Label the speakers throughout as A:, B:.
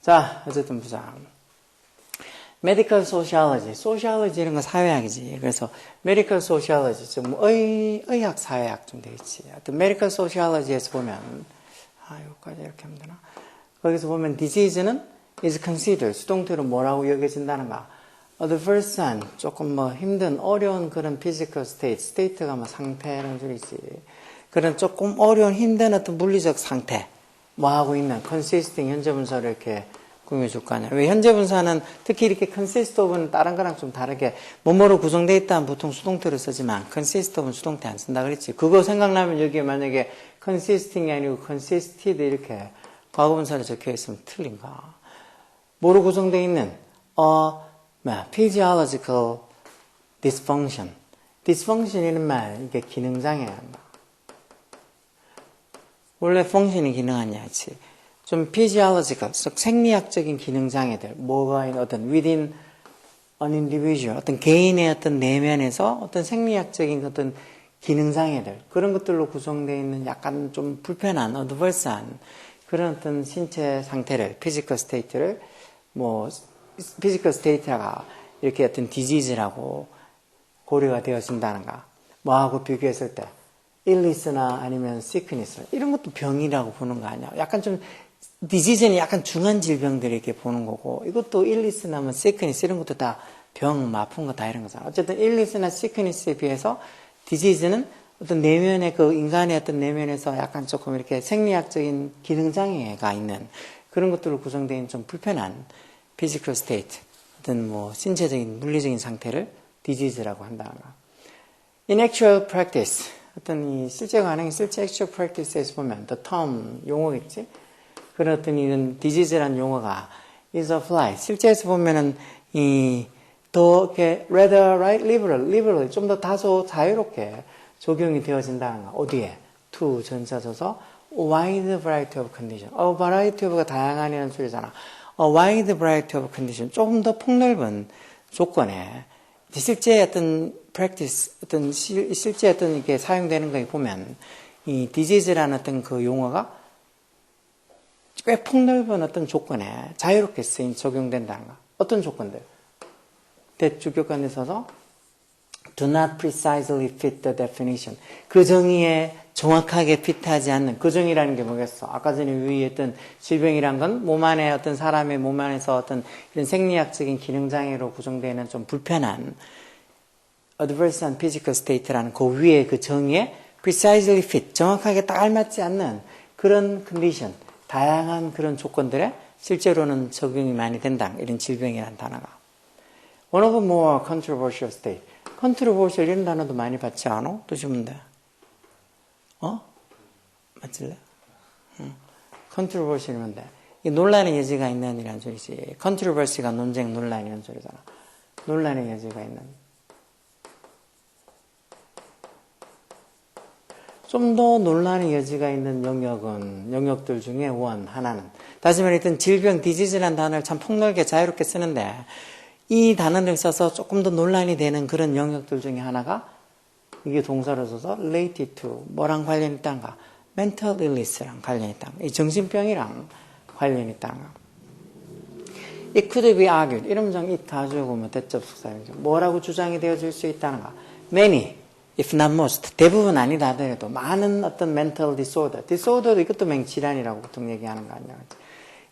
A: 자, 어쨌든 보자. medical sociology, sociology 이런 건 사회학이지. 그래서 medical sociology, 좀 의학 사회학 좀 되겠지. 하여튼 medical sociology에서 보면, 여기까지 이렇게 하면 되나? 거기서 보면 disease는 is considered, 수동태로 뭐라고 여겨진다는가? adverse, 조금 힘든, 어려운 그런 physical state, state가 상태라는 소리지. 그런 조금 어려운, 힘든 어떤 물리적 상태, 하고 있는, consisting 현재분사를 이렇게 꾸며줄 거 아니야. 왜 현재분사는 특히 이렇게 consist of는 다른 거랑 좀 다르게, 뭐뭐로 구성되어 있다면 보통 수동태로 쓰지만, consist of는 수동태 안 쓴다 그랬지. 그거 생각나면 여기에 만약에 consisting이 아니고 consisted 이렇게 과거분사로 적혀 있으면 틀린가? 뭐로 구성되어 있는, physiological dysfunction. dysfunction이라는 말, 이게 기능장애야. 원래 function이 기능하냐, 그치? 좀 physiological, 생리학적인 기능장애들, 뭐가 있는 어떤 within an individual, 어떤 개인의 어떤 내면에서 어떤 생리학적인 어떤 기능장애들, 그런 것들로 구성되어 있는 약간 좀 불편한, adverse한 그런 어떤 신체 상태를, physical state를, physical state가 이렇게 어떤 disease라고 고려가 되어진다는가. 뭐하고 비교했을 때, illness나 아니면 sickness, 이런 것도 병이라고 보는 거 아니야. 약간 좀, disease는 약간 중한 질병들 이렇게 보는 거고, 이것도 illness나 뭐 sickness, 이런 것도 다 병, 아픈 거 다 이런 거잖아. 어쨌든 illness나 sickness에 비해서 disease는 어떤 내면의 그 인간의 어떤 내면에서 약간 조금 이렇게 생리학적인 기능장애가 있는 그런 것들로 구성되어 있는 좀 불편한 physical state, 어떤 신체적인, 물리적인 상태를 disease라고 한다는 거. In actual practice, 어떤 이 실제 actual practice에서 보면 the term, 용어겠지? 그런 어떤 이런 disease라는 용어가 is applied. 실제에서 보면은 더 이렇게 rather right liberal 좀 더 다소 자유롭게 적용이 되어진다는 거. 어디에? to 전사져서 wide variety of condition. variety of가 다양한이라는 소리잖아. wide variety of condition. 조금 더 폭넓은 조건에 실제 어떤 practice, 실제 어떤 이게 사용되는 거에 보면 이 disease라는 어떤 그 용어가 꽤 폭넓은 어떤 조건에 자유롭게 적용된다는 거. 어떤 조건들? 대주격관에 있어서 do not precisely fit the definition. 그 정의에 정확하게 핏하지 않는, 그 정의라는 게 뭐겠어? 아까 전에 위의했던 질병이란 건 몸 안에 어떤 사람의 몸 안에서 어떤 이런 생리학적인 기능장애로 구성되는 좀 불편한 adverse and physical state라는 그 위에 그 정의에 precisely fit, 정확하게 딱 알맞지 않는 그런 condition, 다양한 그런 조건들에 실제로는 적용이 많이 된다. 이런 질병이라는 단어가. One of the more controversial state. controversial 이런 단어도 많이 봤지 않아? 또 주면 돼. 맞을래? controversial이면 돼. 이 논란의 여지가 있는 이란 소리지. controversy가 논쟁, 논란이라는 소리잖아. 논란의 여지가 있는. 좀 더 논란의 여지가 있는 영역들 중에 하나는. 다시 말해, 질병, disease라는 단어를 참 폭넓게 자유롭게 쓰는데, 이 단어를 써서 조금 더 논란이 되는 그런 영역들 중에 하나가, 이게 동사로 써서 related to, 뭐랑 관련이 있다는가? mental illness랑 관련이 있다는가? 이 정신병이랑 관련이 있다는가? It could be argued. 이런 문장, it 가지고 대접속사입니다. 뭐라고 주장이 되어질 수 있다는가? Many. if not most, 대부분 아니다 하더라도 많은 어떤 mental disorder도 이것도 맹질환이라고 보통 얘기하는 거 아니야.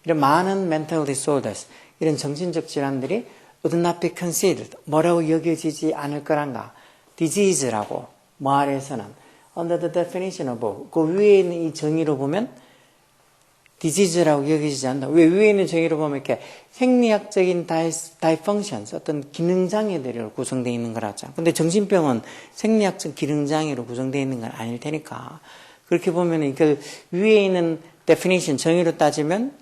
A: 이런 많은 mental disorders, 이런 정신적 질환들이 would not be considered, 뭐라고 여겨지지 않을 거란가. disease라고, 아래에서는 under the definition of, 그 위에 있는 이 정의로 보면 disease라고 여겨지지 않는다. 왜 위에 있는 정의로 보면 이렇게 생리학적인 dysfunctions, 어떤 기능장애들로 구성되어 있는 거라죠. 근데 정신병은 생리학적 기능장애로 구성되어 있는 건 아닐 테니까. 그렇게 보면 이걸 위에 있는 definition, 정의로 따지면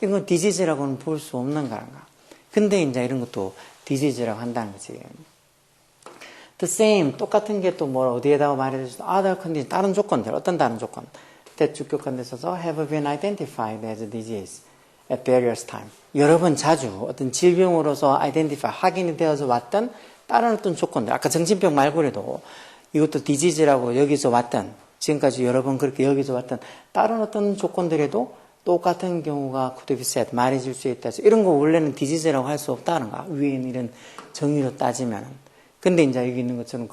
A: 이건 disease라고는 볼 수 없는 거란가. 근데 이제 이런 것도 disease라고 한다는 거지. The same, 똑같은 게 또 어디에다가 말해주죠? other condition, 다른 조건들, 어떤 다른 조건. 대주격관에 있어서 have been identified as a disease at various times. 여러 번 자주 어떤 질병으로서 identify, 확인이 되어서 왔던 다른 어떤 조건들. 아까 정신병 말고라도 이것도 disease라고 여기서 왔던, 지금까지 여러 번 그렇게 여기서 왔던 다른 어떤 조건들에도 똑같은 경우가 could be said, 말해줄 수 있다. 이런 거 원래는 disease라고 할 수 없다는 거야. 위에 있는 이런 정의로 따지면은. 근데 이제 여기 있는 것처럼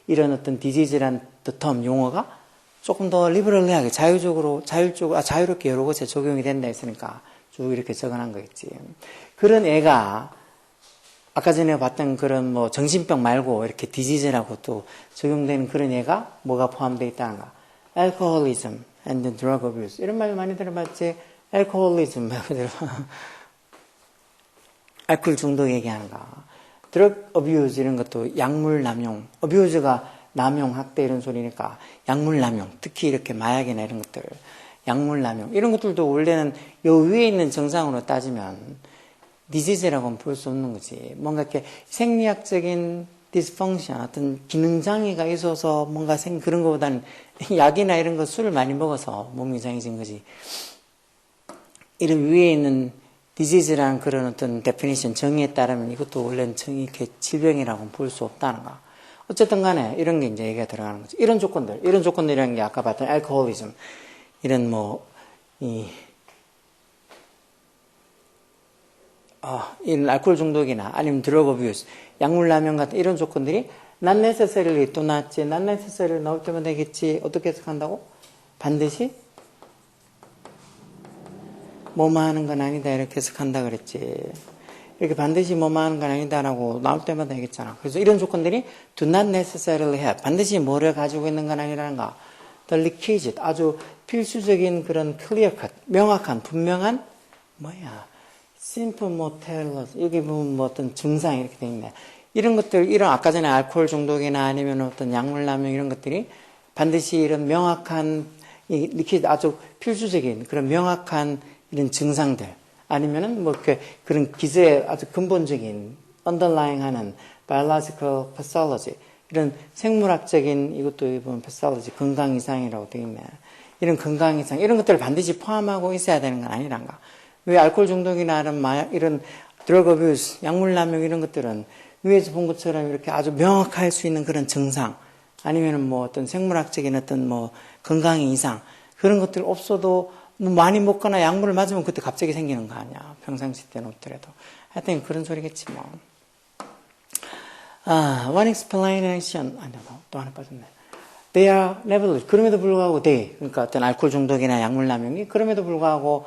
A: 이런 어떤 disease란 term 용어가 조금 더 리버럴리하게 자유롭게 여러 곳에 적용이 된다 했으니까 쭉 이렇게 적어놓은 거겠지. 그런 애가 아까 전에 봤던 그런 뭐 정신병 말고 이렇게 disease라고 또 적용되는 그런 애가 뭐가 포함되어 있다는가? alcoholism and drug abuse. 이런 말 많이 들어봤지? alcoholism 알코올 중독 얘기하는가? drug abuse 이런 것도 약물 남용. abuse가 남용, 학대 이런 소리니까 약물 남용. 특히 이렇게 마약이나 이런 것들. 약물 남용. 이런 것들도 원래는 요 위에 있는 정상으로 따지면 디지즈라고는 볼 수 없는 거지. 뭔가 이렇게 생리학적인 디스펑션, 어떤 기능장애가 있어서 뭔가 그런 것보다는 약이나 이런 거 술을 많이 먹어서 몸이 이상해진 거지. 이런 위에 있는 디지즈라는 그런 어떤 데피니션, 정의에 따르면 이것도 원래는 이렇게 질병이라고는 볼 수 없다는 거. 어쨌든 간에 이런 게 이제 얘기가 들어가는 거지. 이런 조건들이라는 게 아까 봤던 알코올리즘, 이런 이런 알코올 중독이나 아니면 드러그 어뷰스, 약물 남용 같은 이런 조건들이 not necessarily 또 나왔지. not necessarily 나올 때면 되겠지. 어떻게 해석한다고? 반드시 뭐뭐 하는 건 아니다 이렇게 해석한다 그랬지. 이렇게 반드시 뭐뭐 하는 건 아니다라고 나올 때마다 되겠잖아. 그래서 이런 조건들이 do not necessarily have, 반드시 뭐를 가지고 있는 건 아니라는 거. the requisite, 아주 필수적인 그런 clear cut, 명확한 분명한 simple motility, 여기 보면 뭐 어떤 증상이 이렇게 돼 있네. 이런 것들, 이런 아까 전에 알코올 중독이나 아니면 어떤 약물 남용 이런 것들이 반드시 이런 명확한, 이렇게 아주 필수적인 그런 명확한 이런 증상들, 아니면은 뭐 그런 기저의 아주 근본적인 underlying 하는 biological pathology, 이런 생물학적인 이것도 보면 pathology, 건강 이상이라고 되어 있네. 이런 건강 이상, 이런 것들을 반드시 포함하고 있어야 되는 건 아니란가. 왜 알코올 중독이나 이런 drug abuse, 약물 남용 이런 것들은 위에서 본 것처럼 이렇게 아주 명확할 수 있는 그런 증상, 아니면은 뭐 어떤 생물학적인 어떤 뭐 건강의 이상, 그런 것들 없어도 뭐 많이 먹거나 약물을 맞으면 그때 갑자기 생기는 거 아니야. 평상시 때는 없더라도. 하여튼 그런 소리겠지 뭐. One explanation, 또 하나 빠졌네. They are nevertheless, 그럼에도 불구하고 그러니까 어떤 알코올 중독이나 약물 남용이 그럼에도 불구하고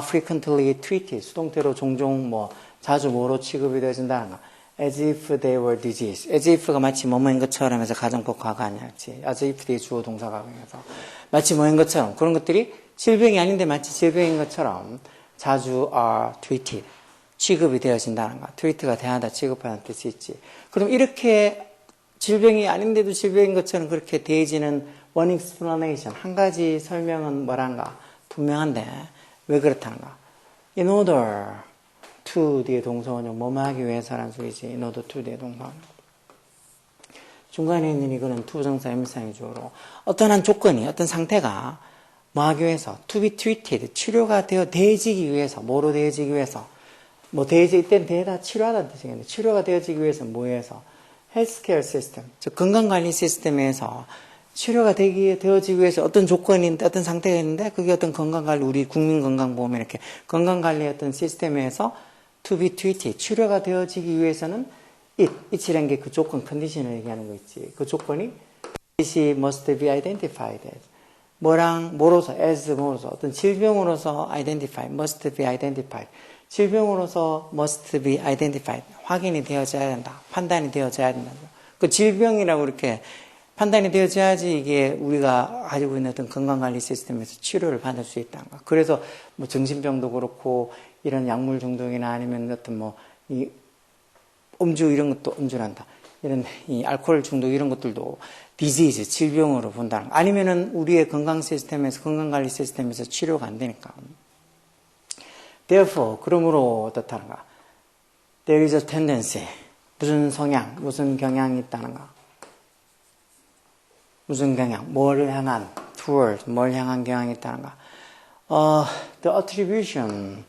A: frequently treated, 수동태로 종종 자주 뭐로 취급이 되어진다는 거. As if they were disease. As if가 마치 뭐뭐인 것처럼 해서 가정법 과가 아니었지. As if they 주어 동사가해서 마치 뭐인 것처럼 그런 것들이 질병이 아닌데 마치 질병인 것처럼 자주 are treated. 취급이 되어진다는 거. treat가 대하다, 취급하는 뜻이 있지. 그럼 이렇게 질병이 아닌데도 질병인 것처럼 그렇게 대해지는 one explanation, 한 가지 설명은 뭐란가? 분명한데 왜 그렇다는가? In order to 뒤에 동사원형 뭐뭐 하기 위해서라는 소리지. in order to 뒤에 동사원형. 중간에 있는 이거는 투부정사 임상의 주어로 어떤 한 조건이, 어떤 상태가 뭐 하기 위해서 to be treated, 치료가 되어지기 위해서, 뭐로 되어지기 위해서, 이때는 대다 치료하다는 뜻이겠는데, 치료가 되어지기 위해서 뭐해서? 헬스케어 시스템, 즉 건강관리 시스템에서 치료가 되어지기 위해서 어떤 조건인데, 어떤 상태가 있는데, 그게 어떤 건강관리, 우리 국민건강보험에 이렇게 건강관리 어떤 시스템에서 to be treated, 치료가 되어지기 위해서는 it이라는 게 그 조건, 컨디션을 얘기하는 거 있지. 그 조건이 it이 must be identified as. 뭐로서, as 뭐로서, 어떤 질병으로서 identify, must be identified. 질병으로서 must be identified. 확인이 되어져야 된다. 판단이 되어져야 된다. 그 질병이라고 이렇게 판단이 되어져야지 이게 우리가 가지고 있는 어떤 건강관리 시스템에서 치료를 받을 수 있다는 거. 그래서 정신병도 그렇고 이런 약물 중독이나 아니면 어떤 이 음주 이런 것도 음주란다. 이런 이 알코올 중독 이런 것들도 디지즈, 질병으로 본다는 거. 아니면은 우리의 건강 시스템에서, 건강관리 시스템에서 치료가 안 되니까. Therefore, 그러므로 어떻다는가? There is a tendency. 무슨 성향, 무슨 경향이 있다는가? 무슨 경향, 뭘 향한, toward, 뭘 향한 경향이 있다는가? The attribution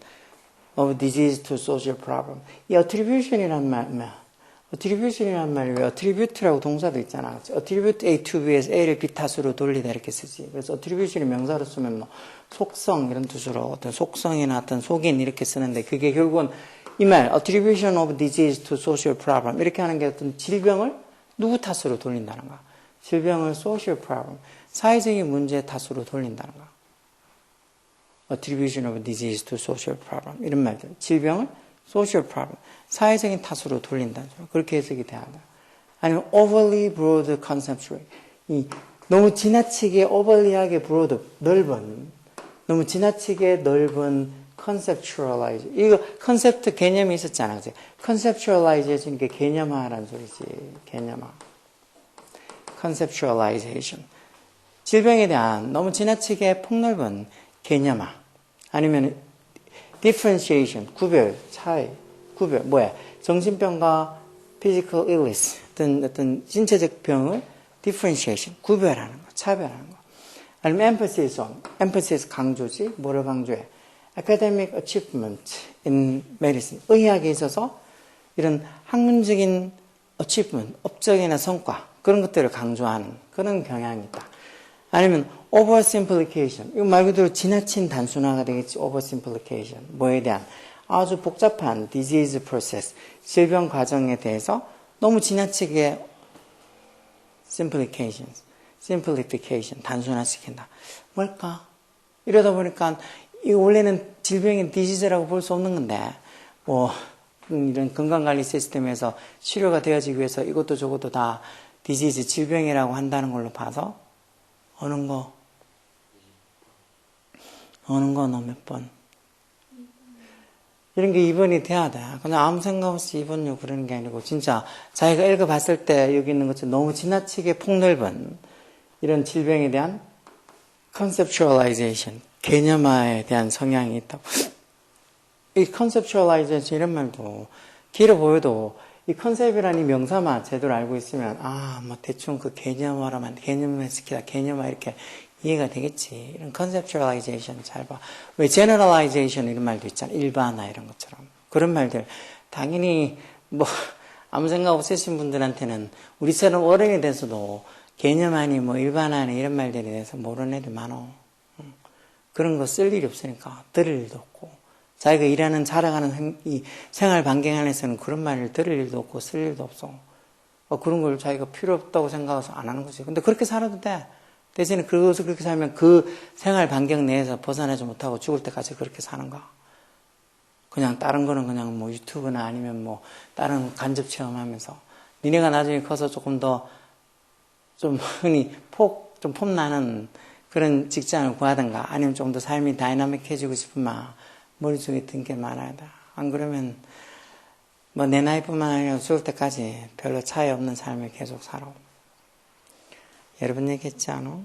A: of disease to social problem. 이 attribution이란 말, attribution이라는 말이 왜 attribute라고 동사도 있잖아. attribute A to B에서 A를 B 탓으로 돌리다 이렇게 쓰지. 그래서 attribution이 명사로 쓰면 뭐 속성 이런 뜻으로 어떤 속성이나 어떤 속인 이렇게 쓰는데 그게 결국은 이 말 attribution of disease to social problem 이렇게 하는 게 어떤 질병을 누구 탓으로 돌린다는 거야. 질병을 social problem, 사회적인 문제 탓으로 돌린다는 거야. attribution of disease to social problem 이런 말들. 질병을 social problem, 사회적인 탓으로 돌린다는 소리. 그렇게 해석이 돼야 한다. 아니면 overly broad conceptual. 너무 지나치게 overly하게 broad, 넓은, 너무 지나치게 넓은 conceptualize. 이거 컨셉트 개념이 있었잖아. 그치? conceptualize 게 개념화라는 소리지. 개념화. conceptualization. 질병에 대한 너무 지나치게 폭넓은 개념화. 아니면 differentiation, 구별, 차이, 구별, 뭐야? 정신병과 physical illness, 어떤 신체적 병을 differentiation, 구별하는 거, 차별하는 거. 아니면 emphasis on, emphasis 강조지, 뭐를 강조해? academic achievement in medicine, 의학에 있어서 이런 학문적인 achievement, 업적이나 성과, 그런 것들을 강조하는 그런 경향이 있다. 아니면 oversimplification. 이거 말 그대로 지나친 단순화가 되겠지. oversimplification. 뭐에 대한 아주 복잡한 disease process, 질병 과정에 대해서 너무 지나치게 simplification, 단순화시킨다. 뭘까? 이러다 보니까 이 원래는 질병인 disease라고 볼 수 없는 건데 뭐 이런 건강관리 시스템에서 치료가 되어지기 위해서 이것도 저것도 다 disease, 질병이라고 한다는 걸로 봐서 어느 거 너 몇 번? 이런 게 입원이 돼야 돼. 그냥 아무 생각 없이 입원료 그러는 게 아니고 진짜 자기가 읽어봤을 때 여기 있는 것처럼 너무 지나치게 폭넓은 이런 질병에 대한 conceptualization, 개념화에 대한 성향이 있다고. 이 conceptualization 이런 말도 길어 보여도 이 컨셉이라는 이 명사만 제대로 알고 있으면 뭐 대충 그 개념화로만 개념화시키다 개념화 이렇게 이해가 되겠지. 이런 conceptualization 잘 봐. 왜 generalization 이런 말도 있잖아. 일반화 이런 것처럼. 그런 말들 당연히 뭐 아무 생각 없으신 분들한테는 우리처럼 어른이 돼서도 개념화니 뭐 일반화니 이런 말들에 대해서 모르는 애들 많어. 그런 거 쓸 일이 없으니까 들을 일도 없고 자기가 일하는 살아가는 이 생활 반경 안에서는 그런 말을 들을 일도 없고 쓸 일도 없어. 그런 걸 자기가 필요 없다고 생각해서 안 하는 거지. 근데 그렇게 살아도 돼. 대신에 그것을 그렇게 살면 그 생활 반경 내에서 벗어나지 못하고 죽을 때까지 그렇게 사는 거야. 그냥 다른 거는 그냥 뭐 유튜브나 아니면 뭐 다른 간접 체험하면서 니네가 나중에 커서 조금 더 좀 흔히 좀 폼나는 그런 직장을 구하든가 아니면 좀 더 삶이 다이나믹해지고 싶으면 머릿속에 든 게 많아야 돼. 안 그러면 뭐 내 나이뿐만 아니라 죽을 때까지 별로 차이 없는 삶을 계속 살아. 여러분 얘기했지 않아?